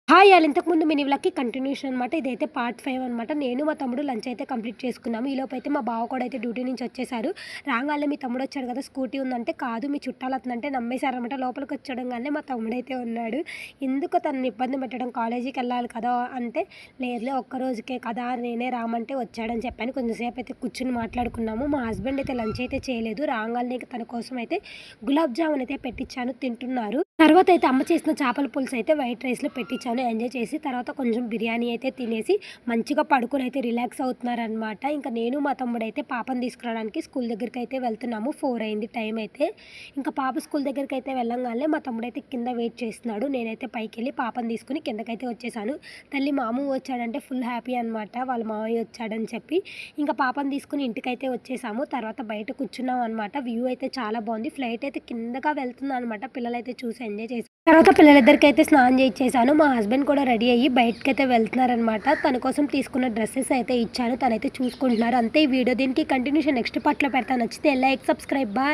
Hi! ఇంతకుముందు mini వ్లాగ్‌కి continuation అనమాట. ఇదైతే పార్ట్ 5 అనమాట. నేను మా తమ్ముడు లంచ్ అయితే కంప్లీట్ చేసుకున్నాము. ఈలోపైతే మా బావ కూడా అయితే డ్యూటీ నుంచి వచ్చేసారు. రాంగాలనే మీ తమ్ముడు వచ్చాడు కదా! స్కూటీ ఉందంటే, కాదు మీ చుట్టాలు అతనంటే నమ్మేశారనమాట. లోపలికి వచ్చడంగానే మా తమ్ముడైతే ఉన్నాడు. ఎందుకు తనని ఇబ్బంది పెట్టడం, కాలేజీకి వెళ్ళాలి కదా! అంటే, లేదులే ఒక్కరోజుకే కదా! నేనే రామంటే వచ్చాడని చెప్పాను. కొంచెంసేపు అయితే కూర్చొని మాట్లాడుకున్నాము. మా హస్బెండ్ అయితే లంచ్ అయితే చేయలేదు. రాంగాలనే తన కోసం అయితే గులాబ్ జామున్ అయితే పెట్టించాను, తింటున్నారు. తర్వాత అయితే అమ్మ చేసిన చేపల పులుసు అయితే వైట్ రైస్‌లో పెట్టించాను. ఎంజాయ్ చేసి తర్వాత కొంచెం బిర్యానీ అయితే తినేసి మంచిగా పడుకొని అయితే రిలాక్స్ అవుతున్నారనమాట. ఇంకా నేను మా తమ్ముడైతే పాపని తీసుకురావడానికి స్కూల్ దగ్గరికైతే వెళ్తున్నాము. 4 అయింది టైం అయితే. ఇంకా పాప స్కూల్ దగ్గరికైతే వెళ్ళంగానే మా తమ్ముడైతే కింద వెయిట్ చేస్తున్నాడు. నేనైతే పైకెళ్ళి పాపని తీసుకొని కిందకైతే వచ్చేసాను. తల్లి మాము వచ్చాడంటే ఫుల్ హ్యాపీ అనమాట. వాళ్ళ మామయ్య వచ్చాడని చెప్పి. ఇంకా పాపని తీసుకొని ఇంటికైతే వచ్చేసాము. తర్వాత బయట కూర్చున్నాం అనమాట. వ్యూ అయితే చాలా బాగుంది. ఫ్లైట్ అయితే కిందగా వెళ్తుందనమాట. పిల్లలైతే చూసి ఎంజాయ్ చేసి తర్వాత పిల్లలిద్దరికైతే స్నానం చేయించేసాను. మా హస్బెండ్ కూడా రెడీ అయ్యి బయటకైతే వెళ్తున్నారనమాట. తన కోసం తీసుకున్న డ్రెస్సెస్ అయితే ఇచ్చాను. తనైతే చూసుకుంటున్నారు. అంతే ఈ వీడియో. దీనికి కంటిన్యూషన్ నెక్స్ట్ పార్ట్‌లో పెడతాను. నచ్చితే లైక్, సబ్స్క్రైబ్. బాయ్.